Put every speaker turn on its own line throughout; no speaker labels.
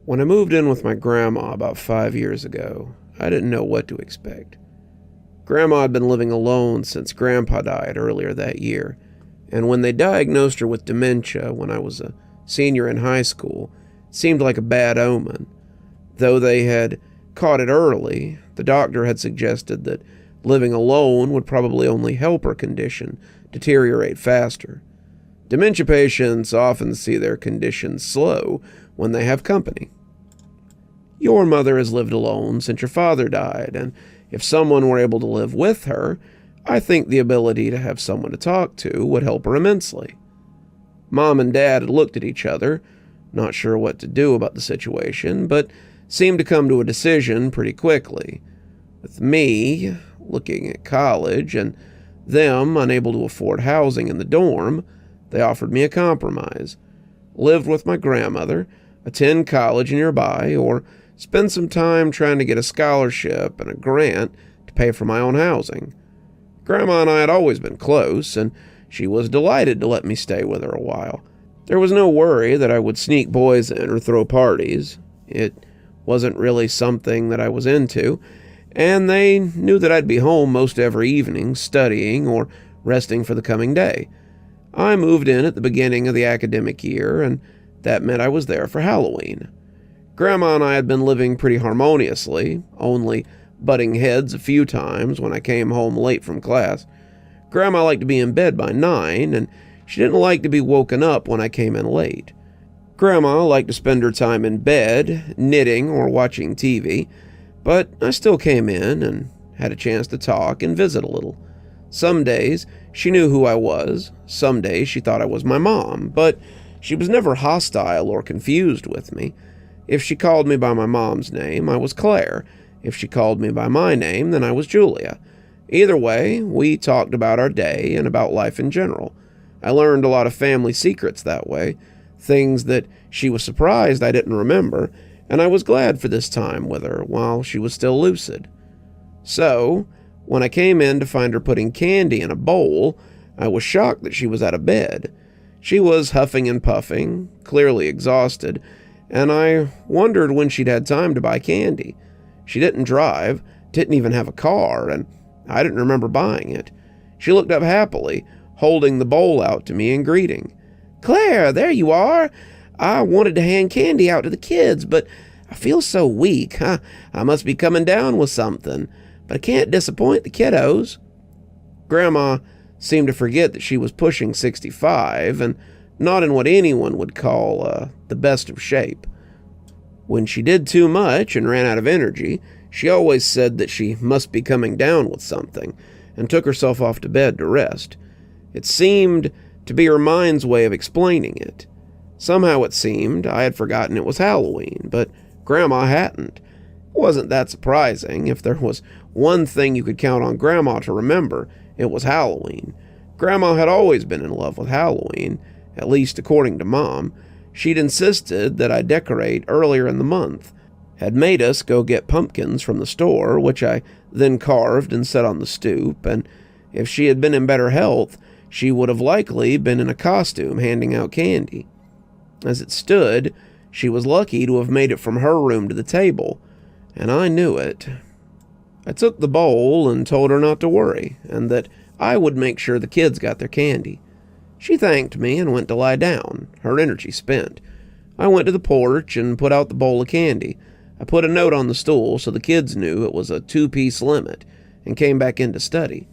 When I moved in with my grandma about 5 years ago, I didn't know what to expect. Grandma had been living alone since Grandpa died earlier that year, and when they diagnosed her with dementia when I was a senior in high school, it seemed like a bad omen. Though they had caught it early, the doctor had suggested that living alone would probably only help her condition deteriorate faster. Dementia patients often see their condition slow when they have company. Your mother has lived alone since your father died, and if someone were able to live with her, I think the ability to have someone to talk to would help her immensely. Mom and Dad had looked at each other, not sure what to do about the situation, but seemed to come to a decision pretty quickly. With me looking at college and them unable to afford housing in the dorm, they offered me a compromise. Live with my grandmother, attend college nearby, or spend some time trying to get a scholarship and a grant to pay for my own housing. Grandma and I had always been close, and she was delighted to let me stay with her a while. There was no worry that I would sneak boys in or throw parties. It wasn't really something that I was into, and they knew that I'd be home most every evening studying or resting for the coming day. I moved in at the beginning of the academic year, and that meant I was there for Halloween. Grandma and I had been living pretty harmoniously, only butting heads a few times when I came home late from class. Grandma liked to be in bed by 9, and she didn't like to be woken up when I came in late. Grandma liked to spend her time in bed, knitting or watching TV, but I still came in and had a chance to talk and visit a little. Some days she knew who I was, some days she thought I was my mom, but she was never hostile or confused with me. If she called me by my mom's name, I was Claire. If she called me by my name, then I was Julia. Either way, we talked about our day and about life in general. I learned a lot of family secrets that way, things that she was surprised I didn't remember, and I was glad for this time with her while she was still lucid. So, when I came in to find her putting candy in a bowl, I was shocked that she was out of bed. She was huffing and puffing, clearly exhausted, and I wondered when she'd had time to buy candy. She didn't drive, didn't even have a car, and I didn't remember buying it. She looked up happily, holding the bowl out to me in greeting. "Claire, there you are! I wanted to hand candy out to the kids, but I feel so weak. I must be coming down with something, but I can't disappoint the kiddos." Grandma seemed to forget that she was pushing 65 and not in what anyone would call the best of shape. When she did too much and ran out of energy, she always said that she must be coming down with something and took herself off to bed to rest. It seemed to be her mind's way of explaining it. Somehow it seemed I had forgotten it was Halloween, but Grandma hadn't. It wasn't that surprising. If there was one thing you could count on Grandma to remember, it was Halloween. Grandma had always been in love with Halloween, at least according to Mom. She'd insisted that I decorate earlier in the month, had made us go get pumpkins from the store, which I then carved and set on the stoop, and if she had been in better health, she would have likely been in a costume handing out candy. As it stood, she was lucky to have made it from her room to the table, and I knew it. I took the bowl and told her not to worry, and that I would make sure the kids got their candy. She thanked me and went to lie down, her energy spent. I went to the porch and put out the bowl of candy. I put a note on the stool so the kids knew it was a 2-piece limit, and came back in to study.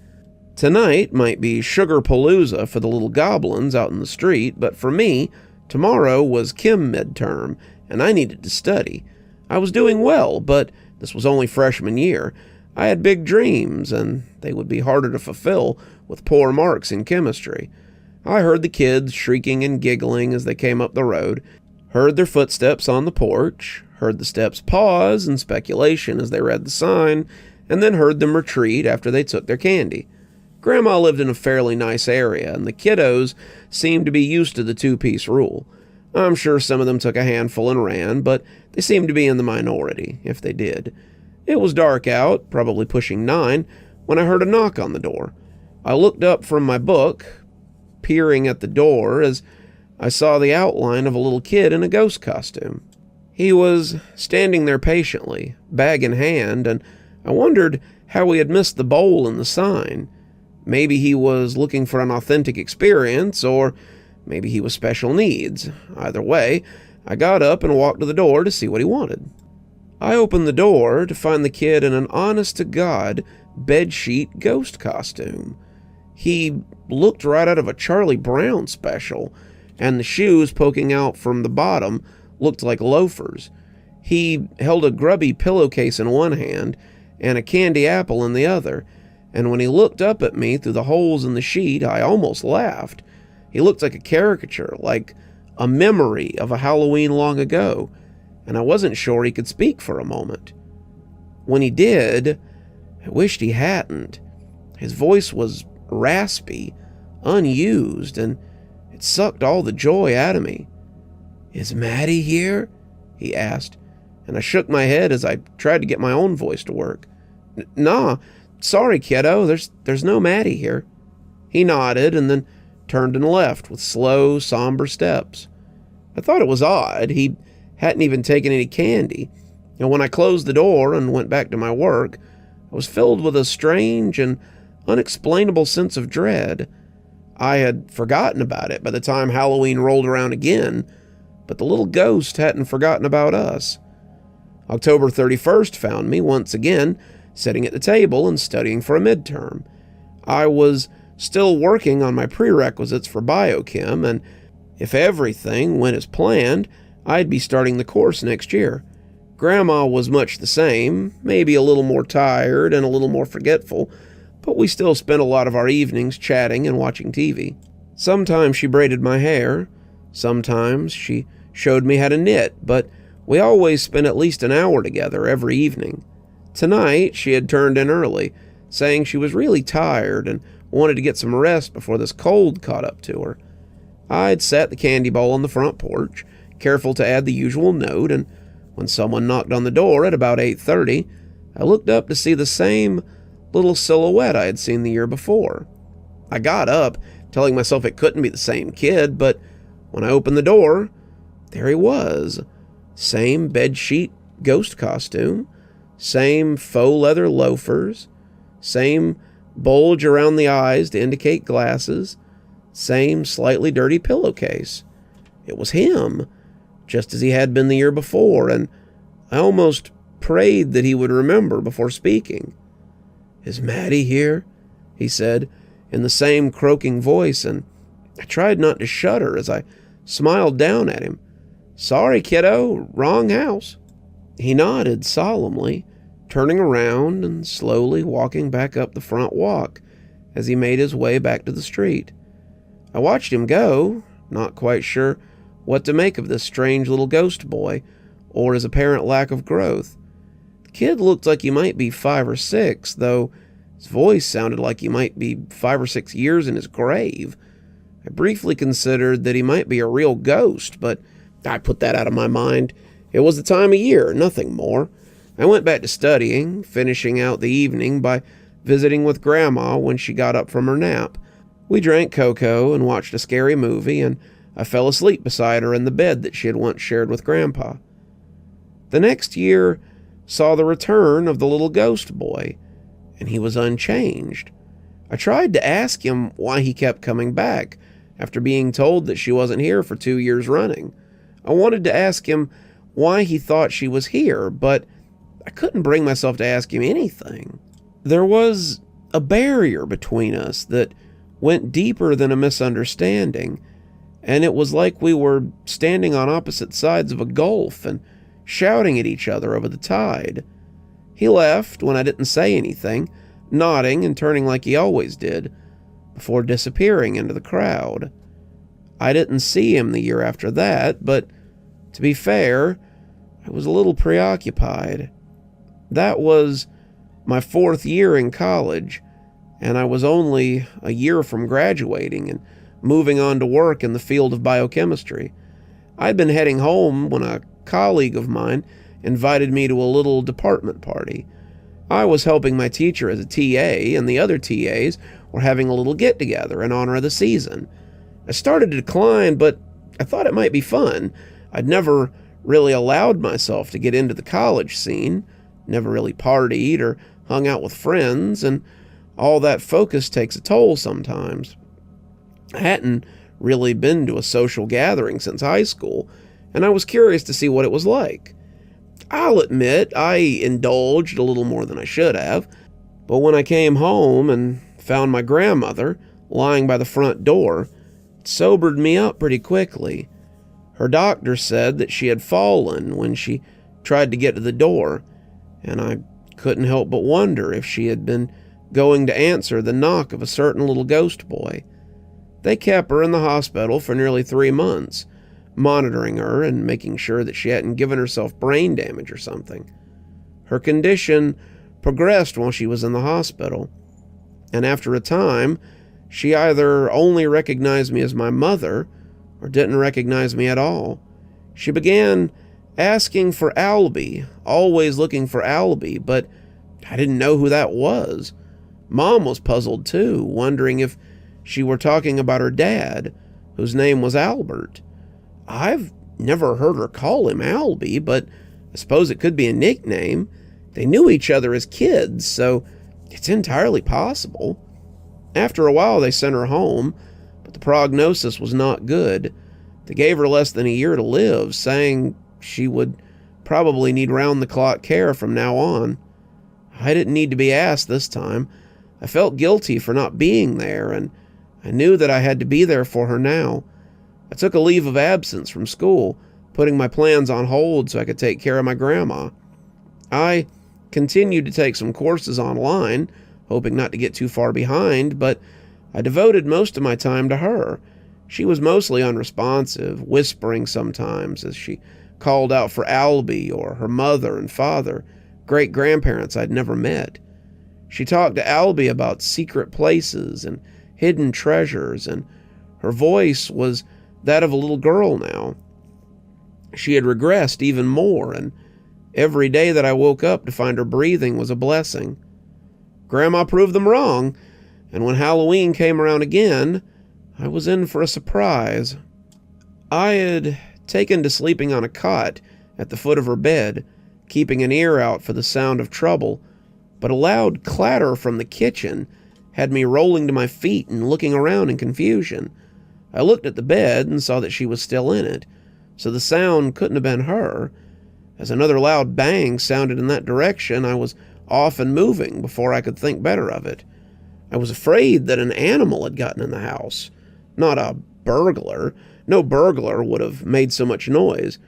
Tonight might be sugar palooza for the little goblins out in the street, but for me, tomorrow was Chem midterm, and I needed to study. I was doing well, but this was only freshman year. I had big dreams, and they would be harder to fulfill with poor marks in chemistry. I heard the kids shrieking and giggling as they came up the road, heard their footsteps on the porch, heard the steps pause in speculation as they read the sign, and then heard them retreat after they took their candy. Grandma lived in a fairly nice area, and the kiddos seemed to be used to the 2-piece rule. I'm sure some of them took a handful and ran, but they seemed to be in the minority, if they did. It was dark out, probably pushing 9, when I heard a knock on the door. I looked up from my book, peering at the door as I saw the outline of a little kid in a ghost costume. He was standing there patiently, bag in hand, and I wondered how he had missed the bowl and the sign. Maybe he was looking for an authentic experience, or maybe he was special needs. Either way, I got up and walked to the door to see what he wanted. I opened the door to find the kid in an honest-to-God bedsheet ghost costume. He looked right out of a Charlie Brown special, and the shoes poking out from the bottom looked like loafers. He held a grubby pillowcase in one hand and a candy apple in the other, and when he looked up at me through the holes in the sheet, I almost laughed. He looked like a caricature, like a memory of a Halloween long ago, and I wasn't sure he could speak for a moment. When he did, I wished he hadn't. His voice was raspy, unused, and it sucked all the joy out of me. "Is Mady here?" he asked, and I shook my head as I tried to get my own voice to work. "Nah, sorry, kiddo, there's no Mady here." He nodded and then turned and left with slow, somber steps. I thought it was odd. He hadn't even taken any candy, and when I closed the door and went back to my work, I was filled with a strange and unexplainable sense of dread. I had forgotten about it by the time Halloween rolled around again, but the little ghost hadn't forgotten about us. October 31st found me once again sitting at the table and studying for a midterm. I was still working on my prerequisites for biochem, and if everything went as planned, I'd be starting the course next year. Grandma was much the same, maybe a little more tired and a little more forgetful, but we still spent a lot of our evenings chatting and watching TV. Sometimes she braided my hair, sometimes she showed me how to knit, but we always spent at least an hour together every evening. Tonight, she had turned in early, saying she was really tired and wanted to get some rest before this cold caught up to her. I'd set the candy bowl on the front porch, careful to add the usual note, and when someone knocked on the door at about 8:30, I looked up to see the same little silhouette I had seen the year before. I got up, telling myself it couldn't be the same kid, but when I opened the door, there he was. Same bedsheet ghost costume, same faux leather loafers, same bulge around the eyes to indicate glasses, same slightly dirty pillowcase. It was him, just as he had been the year before, and I almost prayed that he would remember before speaking. "Is Mady here?" he said, in the same croaking voice, and I tried not to shudder as I smiled down at him. "Sorry, kiddo, wrong house." He nodded solemnly, turning around and slowly walking back up the front walk as he made his way back to the street. I watched him go, not quite sure what to make of this strange little ghost boy, or his apparent lack of growth. The kid looked like he might be 5 or 6, though his voice sounded like he might be 5 or 6 years in his grave. I briefly considered that he might be a real ghost, but I put that out of my mind. It was the time of year, nothing more. I went back to studying, finishing out the evening by visiting with Grandma when she got up from her nap. We drank cocoa and watched a scary movie, and I fell asleep beside her in the bed that she had once shared with Grandpa. The next year saw the return of the little ghost boy, and he was unchanged. I tried to ask him why he kept coming back after being told that she wasn't here for 2 years running. I wanted to ask him why he thought she was here, but I couldn't bring myself to ask him anything. There was a barrier between us that went deeper than a misunderstanding, and it was like we were standing on opposite sides of a gulf and shouting at each other over the tide. He left when I didn't say anything, nodding and turning like he always did, before disappearing into the crowd. I didn't see him the year after that, but to be fair, I was a little preoccupied. That was my 4th year in college, and I was only a year from graduating and moving on to work in the field of biochemistry. I'd been heading home when a colleague of mine invited me to a little department party. I was helping my teacher as a TA, and the other TAs were having a little get-together in honor of the season. I started to decline, but I thought it might be fun. I'd never really allowed myself to get into the college scene, never really partied or hung out with friends, and all that focus takes a toll sometimes. I hadn't really been to a social gathering since high school, and I was curious to see what it was like. I'll admit I indulged a little more than I should have, but when I came home and found my grandmother lying by the front door, it sobered me up pretty quickly. Her doctor said that she had fallen when she tried to get to the door, and I couldn't help but wonder if she had been going to answer the knock of a certain little ghost boy. They kept her in the hospital for nearly 3 months, monitoring her and making sure that she hadn't given herself brain damage or something. Her condition progressed while she was in the hospital, and after a time, she either only recognized me as my mother or didn't recognize me at all. She began asking for Albie, always looking for Albie, but I didn't know who that was. Mom was puzzled too, wondering if she were talking about her dad, whose name was Albert. I've never heard her call him Albie, but I suppose it could be a nickname. They knew each other as kids, so it's entirely possible. After a while, they sent her home, but the prognosis was not good. They gave her less than a year to live, saying she would probably need round-the-clock care from now on. I didn't need to be asked this time. I felt guilty for not being there, and I knew that I had to be there for her now. I took a leave of absence from school, putting my plans on hold so I could take care of my grandma. I continued to take some courses online, hoping not to get too far behind, but I devoted most of my time to her. She was mostly unresponsive, whispering sometimes as she called out for Albie or her mother and father, great-grandparents I'd never met. She talked to Albie about secret places and hidden treasures, and her voice was that of a little girl now. She had regressed even more, and every day that I woke up to find her breathing was a blessing. Grandma proved them wrong, and when Halloween came around again, I was in for a surprise. I had taken to sleeping on a cot at the foot of her bed, keeping an ear out for the sound of trouble, but a loud clatter from the kitchen had me rolling to my feet and looking around in confusion. I looked at the bed and saw that she was still in it, so the sound couldn't have been her. As another loud bang sounded in that direction, I was off and moving before I could think better of it. I was afraid that an animal had gotten in the house. Not a burglar. No burglar would have made so much noise.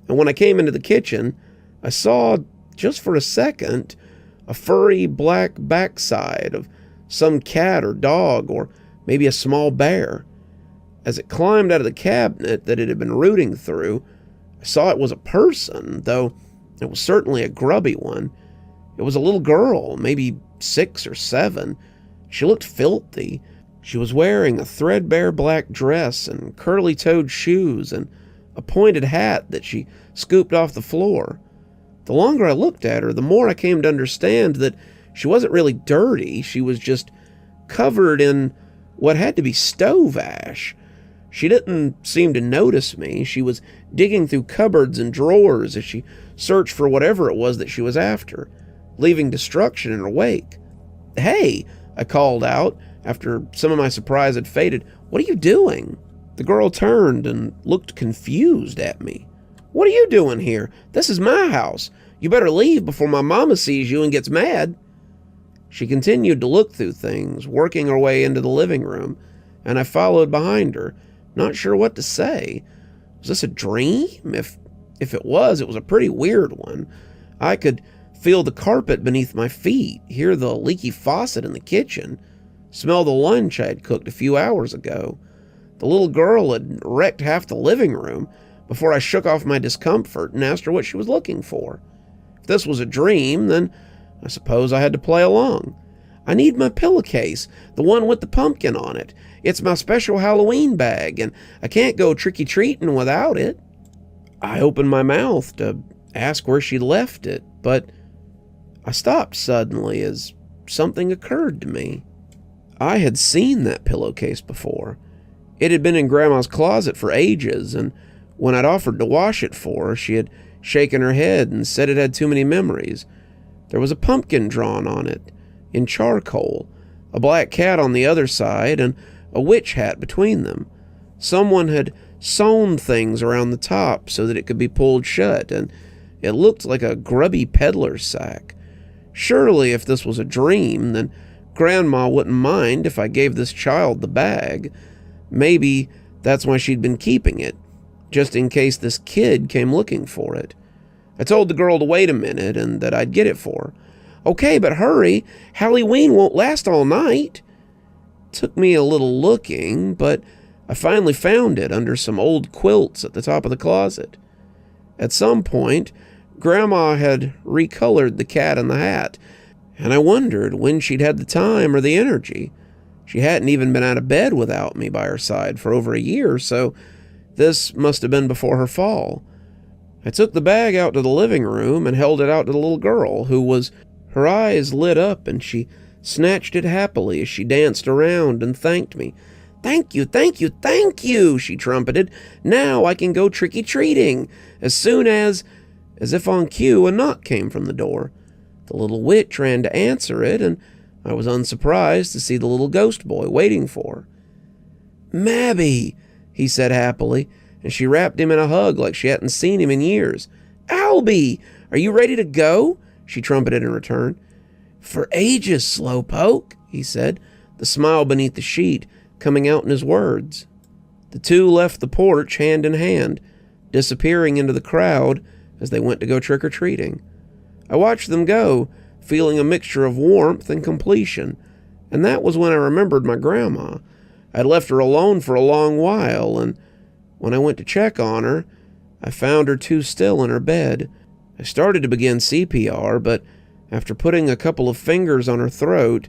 And when I came into the kitchen, I saw, just for a second, a furry black backside of some cat or dog, or maybe a small bear. As it climbed out of the cabinet that it had been rooting through, I saw it was a person, though it was certainly a grubby one. It was a little girl, maybe 6 or 7. She looked filthy. She was wearing a threadbare black dress and curly-toed shoes and a pointed hat that she scooped off the floor. The longer I looked at her, the more I came to understand that she wasn't really dirty. She was just covered in what had to be stove ash. She didn't seem to notice me. She was digging through cupboards and drawers as she searched for whatever it was that she was after, leaving destruction in her wake. "Hey," I called out after some of my surprise had faded. "What are you doing?" The girl turned and looked confused at me. "What are you doing here? This is my house. You better leave before my mama sees you and gets mad." She continued to look through things, working her way into the living room, and I followed behind her, not sure what to say. Was this a dream? If it was a pretty weird one. I could feel the carpet beneath my feet, hear the leaky faucet in the kitchen, smell the lunch I had cooked a few hours ago. The little girl had wrecked half the living room before I shook off my discomfort and asked her what she was looking for. If this was a dream, then I suppose I had to play along. "I need my pillowcase, the one with the pumpkin on it. It's my special Halloween bag, and I can't go trick-or-treating without it." I opened my mouth to ask where she'd left it, but I stopped suddenly as something occurred to me. I had seen that pillowcase before. It had been in Grandma's closet for ages, and When I'd offered to wash it for her, she had shaken her head and said it had too many memories. There was a pumpkin drawn on it, in charcoal, a black cat on the other side, and a witch hat between them. Someone had sewn things around the top so that it could be pulled shut, and it looked like a grubby peddler's sack. Surely, if this was a dream, then Grandma wouldn't mind if I gave this child the bag. Maybe that's why she'd been keeping it, just in case this kid came looking for it. I told the girl to wait a minute and that I'd get it for her. Okay, but hurry. Halloween won't last all night. Took me a little looking, but I finally found it under some old quilts at the top of the closet. At some point, Grandma had recolored the cat and the hat, and I wondered when she'd had the time or the energy. She hadn't even been out of bed without me by her side for over a year, so this must have been before her fall. I took the bag out to the living room and held it out to the little girl, her eyes lit up, and she snatched it happily as she danced around and thanked me. Thank you, thank you, thank you, she trumpeted. Now I can go trick-or-treating. As soon as if on cue, a knock came from the door. The little witch ran to answer it, and I was unsurprised to see the little ghost boy waiting for her. Mady, he said happily, and she wrapped him in a hug like she hadn't seen him in years. Albie, are you ready to go? She trumpeted in return. For ages, slowpoke, he said, the smile beneath the sheet coming out in his words. The two left the porch hand in hand, disappearing into the crowd as they went to go trick-or-treating. I watched them go, feeling a mixture of warmth and completion, and that was when I remembered my grandma. I'd left her alone for a long while, and when I went to check on her, I found her too still in her bed. I started to begin CPR, but after putting a couple of fingers on her throat,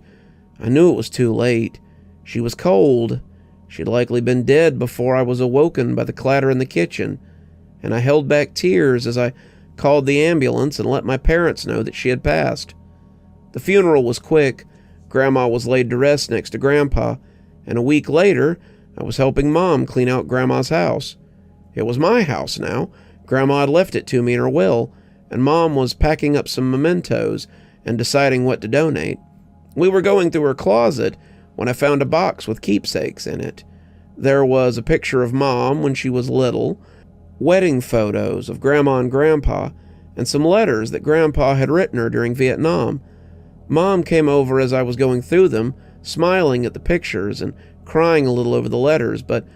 I knew it was too late. She was cold. She'd likely been dead before I was awoken by the clatter in the kitchen, and I held back tears as I called the ambulance and let my parents know that she had passed. The funeral was quick. Grandma was laid to rest next to Grandpa, and a week later, I was helping Mom clean out Grandma's house. It was my house now. Grandma had left it to me in her will, and Mom was packing up some mementos and deciding what to donate. We were going through her closet when I found a box with keepsakes in it. There was a picture of Mom when she was little, wedding photos of Grandma and Grandpa, and some letters that Grandpa had written her during Vietnam. Mom came over as I was going through them, smiling at the pictures and crying a little over the letters, but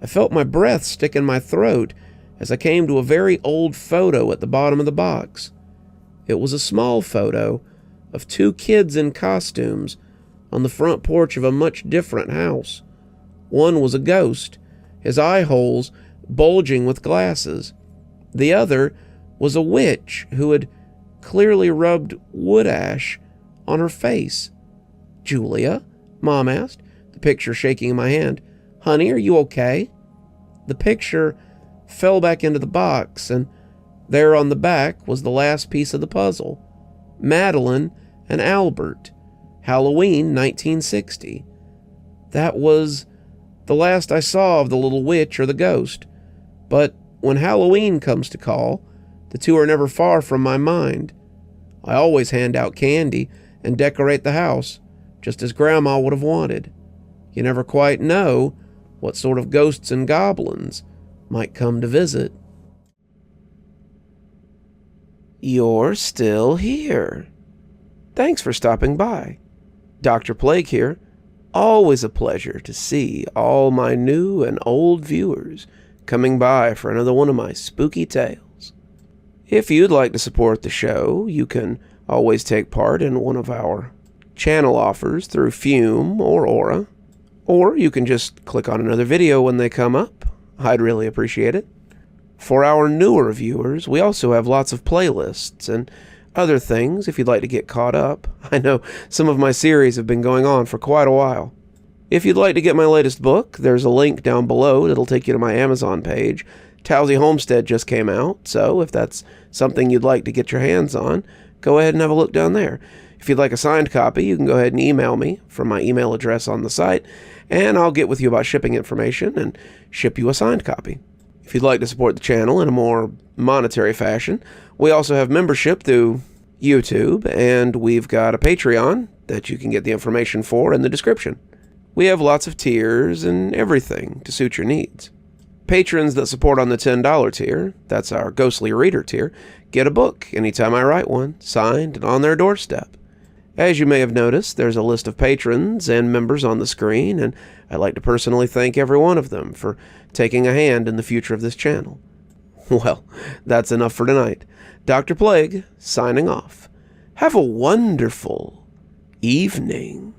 I felt my breath stick in my throat as I came to a very old photo at the bottom of the box. It was a small photo of two kids in costumes on the front porch of a much different house. One was a ghost, his eye holes bulging with glasses. The other was a witch who had clearly rubbed wood ash on her face. Julia? Mom asked, the picture shaking in my hand. Honey, are you okay? The picture fell back into the box, and there on the back was the last piece of the puzzle. Madeline and Albert. Halloween, 1960. That was the last I saw of the little witch or the ghost. But when Halloween comes to call, the two are never far from my mind. I always hand out candy and decorate the house, just as Grandma would have wanted. You never quite know what sort of ghosts and goblins might come to visit. You're still here. Thanks for stopping by. Dr. Plague here. Always a pleasure to see all my new and old viewers coming by for another one of my spooky tales. If you'd like to support the show, you can always take part in one of our channel offers through Fume or Aura, or you can just click on another video when they come up. I'd really appreciate it. For our newer viewers, we also have lots of playlists and other things if you'd like to get caught up. I know some of my series have been going on for quite a while. If you'd like to get my latest book, there's a link down below that'll take you to my Amazon page. Towesey Homestead just came out, so if that's something you'd like to get your hands on, go ahead and have a look down there. If you'd like a signed copy, you can go ahead and email me from my email address on the site, and I'll get with you about shipping information and ship you a signed copy. If you'd like to support the channel in a more monetary fashion, we also have membership through YouTube, and we've got a Patreon that you can get the information for in the description. We have lots of tiers and everything to suit your needs. Patrons that support on the $10 tier, that's our Ghostly Reader tier, get a book anytime I write one, signed and on their doorstep. As you may have noticed, there's a list of patrons and members on the screen, and I'd like to personally thank every one of them for taking a hand in the future of this channel. Well, that's enough for tonight. Dr. Plague, signing off. Have a wonderful evening.